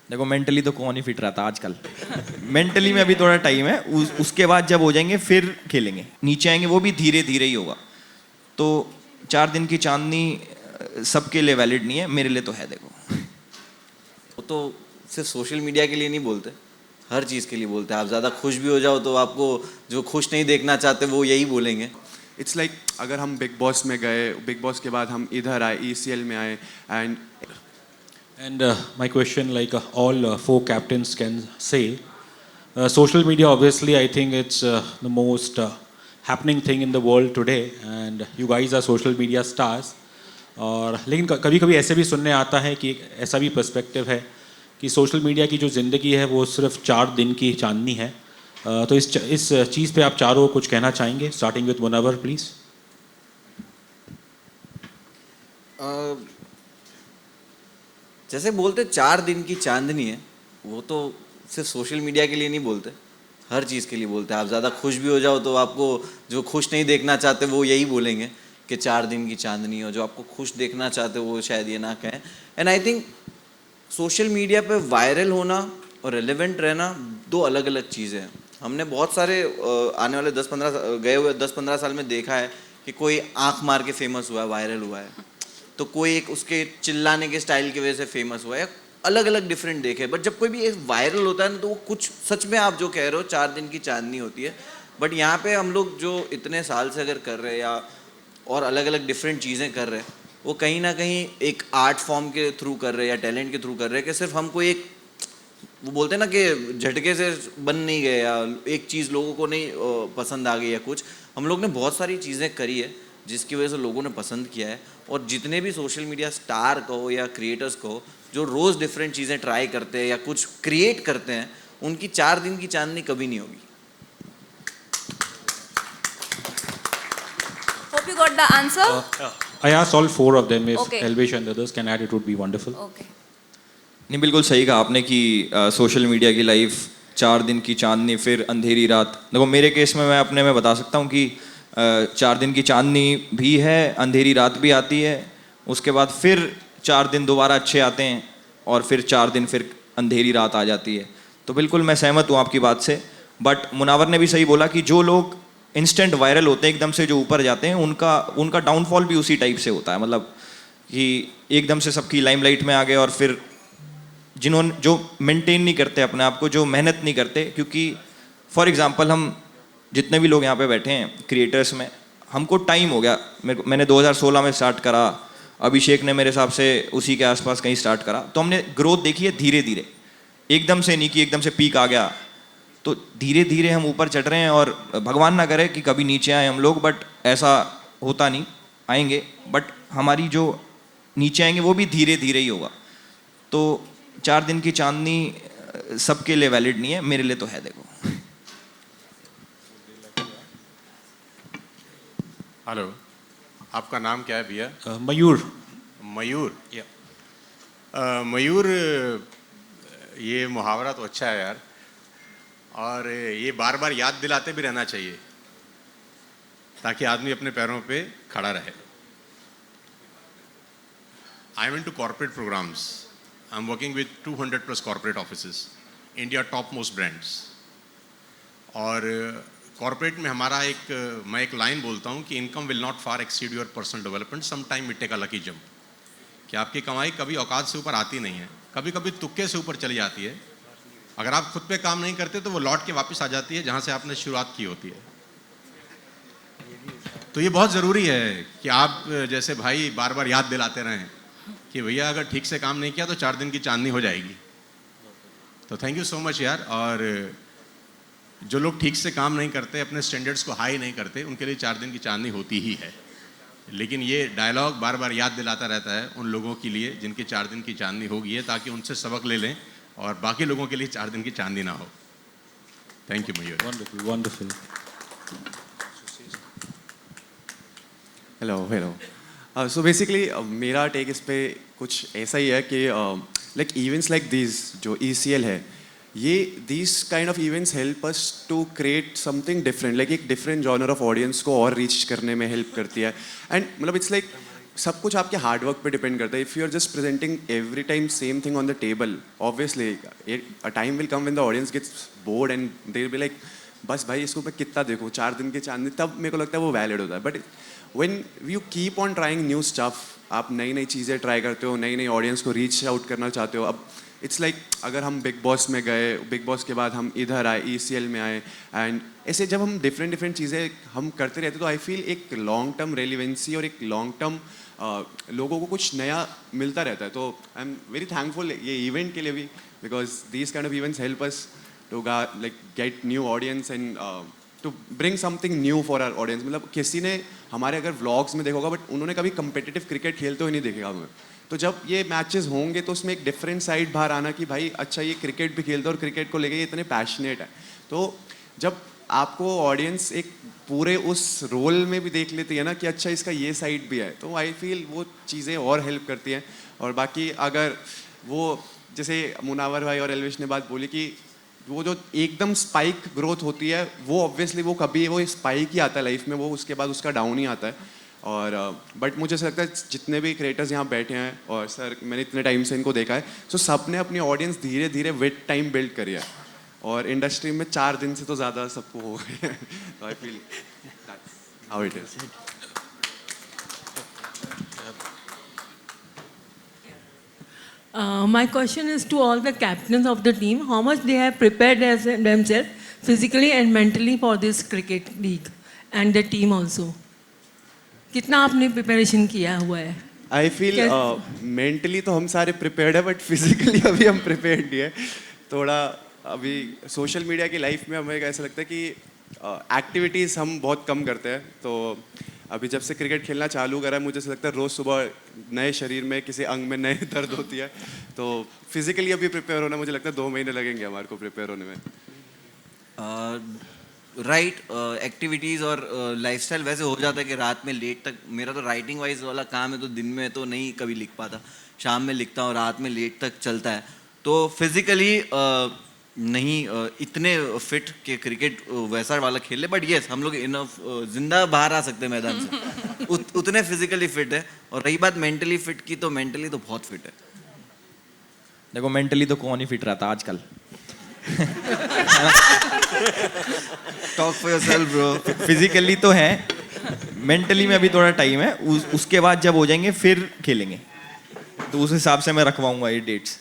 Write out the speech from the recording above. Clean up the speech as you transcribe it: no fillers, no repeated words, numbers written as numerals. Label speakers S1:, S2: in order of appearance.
S1: देखो मेंटली तो कौन ही फिट रहता आजकल। मेंटली में अभी थोड़ा टाइम है, उसके बाद जब हो जाएंगे फिर खेलेंगे, नीचे आएंगे वो भी धीरे धीरे ही होगा। तो 4 दिन की चांदनी सबके लिए वैलिड नहीं है, मेरे लिए तो है। देखो
S2: वो तो सिर्फ सोशल मीडिया के लिए नहीं बोलते, हर चीज़ के लिए बोलते हैं। आप ज़्यादा खुश भी हो जाओ तो आपको जो खुश नहीं देखना चाहते वो यही बोलेंगे।
S3: इट्स लाइक अगर हम बिग बॉस में गए, बिग बॉस के बाद हम इधर आए, ईसीएल में आए
S4: And my question, like all four captains can say, social media obviously I think it's the most happening thing in the world today, and you guys are social media stars. और लेकिन कभी कभी ऐसे भी सुनने आता है कि ऐसा भी पर्सपेक्टिव है कि सोशल मीडिया की जो ज़िंदगी है वो सिर्फ 4 दिन की चांदनी है। तो इस चीज़ पे आप चारों कुछ कहना चाहेंगे, स्टार्टिंग विद मुनव्वर प्लीज़।
S2: जैसे बोलते 4 दिन की चांदनी है, वो तो सिर्फ सोशल मीडिया के लिए नहीं बोलते, हर चीज़ के लिए बोलते हैं। आप ज़्यादा खुश भी हो जाओ तो आपको जो खुश नहीं देखना चाहते वो यही बोलेंगे कि 4 दिन की चांदनी हो। जो आपको खुश देखना चाहते वो शायद ये ना कहें। And I think social media पे वायरल होना और रेलेवेंट रहना दो अलग अलग चीज़ें हैं। हमने बहुत सारे आने वाले 10-15 साल में देखा है कि कोई आँख मार के फेमस हुआ है, वायरल हुआ है, तो कोई एक उसके चिल्लाने के स्टाइल की वजह से फेमस हुआ है, अलग अलग डिफरेंट देखे। बट जब कोई भी एक वायरल होता है ना, तो वो कुछ सच में आप जो कह रहे हो 4 दिन की चांदनी होती है। बट यहाँ पे हम लोग जो इतने साल से अगर कर रहे हैं या और अलग अलग डिफरेंट चीज़ें कर रहे हैं, वो कहीं ना कहीं एक आर्ट फॉर्म के थ्रू कर रहे हैं या टैलेंट के थ्रू कर रहे हैं कि सिर्फ हमको एक, वो बोलते हैं ना कि झटके से बन नहीं गए या एक चीज़ लोगों को नहीं पसंद आ गई या कुछ। हम लोग ने बहुत सारी चीज़ें करी है जिसकी वजह से लोगों ने पसंद किया है। और जितने भी सोशल मीडिया स्टार कहो या क्रिएटर्स कहो जो रोज़ डिफरेंट चीज़ें ट्राई करते हैं या कुछ क्रिएट करते हैं, उनकी 4 दिन की चांदनी कभी नहीं होगी।
S5: Hope you got the answer.
S4: I asked all 4 of them. If
S5: Okay.
S4: Elvish and the others can add, it would be wonderful.
S5: Okay.
S1: नहीं, बिल्कुल सही कहा आपने कि सोशल मीडिया की लाइफ 4 दिन की चांदनी फिर अंधेरी रात। देखो मेरे केस में मैं अपने में बता सकता हूँ कि 4 दिन की चांदनी भी है, अंधेरी रात भी आती है, उसके बाद फिर 4 दिन दोबारा अच्छे आते हैं और फिर 4 दिन फिर अंधेरी रात आ जाती है। तो बिल्कुल मैं सहमत हूँ आपकी बात से। बट मुनावर ने भी सही बोला कि जो लोग इंस्टेंट वायरल होते हैं, एकदम से जो ऊपर जाते हैं, उनका डाउनफॉल भी उसी टाइप से होता है। मतलब कि एकदम से सबकी लाइमलाइट में आ गए और फिर जिन्होंने जो मेंटेन नहीं करते अपने आप को, जो मेहनत नहीं करते। क्योंकि फॉर एग्जांपल हम जितने भी लोग यहाँ पे बैठे हैं क्रिएटर्स में, हमको टाइम हो गया। मैंने 2016 में स्टार्ट करा, अभिषेक ने मेरे हिसाब से उसी के आसपास कहीं स्टार्ट करा। तो हमने ग्रोथ देखी है धीरे धीरे, एकदम से नहीं कि एकदम से पीक आ गया। तो धीरे धीरे हम ऊपर चढ़ रहे हैं और भगवान ना करे कि कभी नीचे आए हम लोग, बट ऐसा होता नहीं, आएंगे। बट हमारी जो नीचे आएंगे वो भी धीरे धीरे ही होगा। तो 4 दिन की चांदनी सबके लिए वैलिड नहीं है, मेरे लिए तो है। देखो
S6: हेलो, आपका नाम क्या है भैया?
S4: मयूर।
S6: मयूर। मयूर, ये मुहावरा तो अच्छा है यार, और ये बार बार याद दिलाते भी रहना चाहिए ताकि आदमी अपने पैरों पे खड़ा रहे। I am into corporate programs. I am working with 200+ corporate offices, India top most brands. और कॉर्पोरेट में हमारा मैं एक लाइन बोलता हूँ कि income will not far exceed your personal development, some time it take a lucky jump. कि आपकी कमाई कभी औकात से ऊपर आती नहीं है, कभी कभी तुक्के से ऊपर चली जाती है। अगर आप खुद पे काम नहीं करते तो वो लौट के वापस आ जाती है जहाँ से आपने शुरुआत की होती है। तो ये बहुत ज़रूरी है कि आप जैसे भाई बार बार याद दिलाते रहें कि भैया अगर ठीक से काम नहीं किया तो 4 दिन की चांदनी हो जाएगी। तो थैंक यू सो मच यार। और जो लोग ठीक से काम नहीं करते, अपने स्टैंडर्ड्स को हाई नहीं करते, उनके लिए 4 दिन की चांदनी होती ही है। लेकिन ये डायलॉग बार बार याद दिलाता रहता है उन लोगों के लिए जिनकी 4 दिन की चांदनी होगी है, ताकि उनसे सबक ले लें और बाकी लोगों के लिए 4 दिन की चांदनी ना हो। Thank you Mayur.
S4: Wonderful wonderful.
S3: Hello. So basically मेरा टेक इस पे कुछ ऐसा ही है कि लाइक इवेंट्स लाइक दिस जो ECL है, ये this kind of events help us to create something different, like एक डिफरेंट जॉनर ऑफ ऑडियंस को और रीच करने में हेल्प करती है। एंड मतलब इट्स लाइक सब कुछ आपके हार्ड वर्क पे डिपेंड करता है. If you are just presenting every time same thing on the table, obviously a time will come when the audience gets bored and they will be like बस भाई इसको मैं कितना देखूँ, 4 दिन की चांदनी, तब मेरे को लगता है वो वैलिड होता है. But when you keep on trying new stuff, आप नई नई चीज़ें ट्राई करते हो, नई नई ऑडियंस को रीच आउट करना चाहते हो. अब इट्स लाइक अगर हम बिग बॉस में गए, बिग बॉस के बाद हम इधर आए, ECL में आए, एंड ऐसे जब हम डिफरेंट डिफरेंट चीज़ें हम करते रहते तो आई फील एक लॉन्ग टर्म रेलिवेंसी और एक लॉन्ग टर्म लोगों को कुछ नया मिलता रहता है. तो आई एम वेरी थैंकफुल ये इवेंट के लिए भी, because these kind of events help us to like get new audience and to bring something new for our audience. मतलब किसी ने हमारे अगर व्लॉग्स में देखा होगा बट उन्होंने कभी कंपेटिटिव क्रिकेट खेलते हुए नहीं देखेगा हमें. तो जब ये मैचेस होंगे तो उसमें एक डिफरेंट साइड बाहर आना कि भाई अच्छा ये क्रिकेट भी खेलते हैं और क्रिकेट को लेके ये इतने पैशनेट है. तो जब आपको ऑडियंस एक पूरे उस रोल में भी देख लेती है ना कि अच्छा इसका ये साइड भी है, तो आई फील वो चीज़ें और हेल्प करती हैं. और बाकी अगर वो जैसे मुनावर भाई और एल्विश ने बात बोली कि वो जो एकदम स्पाइक ग्रोथ होती है वो ऑब्वियसली वो कभी वो स्पाइक ही आता है लाइफ में, वो उसके बाद उसका डाउन ही आता है. और बट मुझे ऐसा लगता है जितने भी क्रिएटर्स यहाँ बैठे हैं और सर मैंने इतने टाइम से इनको देखा है, सो सब ने अपनी ऑडियंस धीरे धीरे विद टाइम बिल्ड करी है. और इंडस्ट्री में 4 दिन से तो ज़्यादा सबको हो गई है. तो I feel how it is.
S5: My question is to all the captains of the team, how much they have prepared themselves physically and mentally for this cricket league and the team also. कितना आपने preparation किया हुआ है?
S3: I feel mentally तो हम सारे prepared है, but physically अभी हम प्रिपेयर्ड नहीं है. थोड़ा अभी सोशल मीडिया की लाइफ में हमें ऐसा लगता है कि एक्टिविटीज़ हम बहुत कम करते हैं. तो अभी जब से क्रिकेट खेलना चालू करा है मुझे ऐसा लगता है रोज़ सुबह नए शरीर में किसी अंग में नए दर्द होती है. तो फिजिकली अभी प्रिपेयर होना मुझे लगता है 2 महीने लगेंगे हमारे को प्रिपेयर होने में.
S2: राइट एक्टिविटीज़ और लाइफस्टाइल वैसे हो जाता है कि रात में लेट तक, मेरा तो राइटिंग वाइज वाला काम है तो दिन में तो नहीं कभी लिख पाता, शाम में लिखता हूँ, रात में लेट तक चलता है. तो फिजिकली नहीं इतने फिट के क्रिकेट वैसा वाला खेल ले, बट येस हम लोग इनफ जिंदा बाहर आ सकते हैं मैदान से. उतने फिजिकली फिट है. और रही बात मेंटली फिट की, तो मेंटली तो बहुत फिट है.
S1: देखो मेंटली तो कौन ही फिट रहता आजकल.
S2: Talk for yourself bro.
S1: Physically तो है, मेंटली में अभी थोड़ा टाइम है. उसके बाद जब हो जाएंगे फिर खेलेंगे, तो उस हिसाब से मैं रखवाऊंगा ये डेट्स.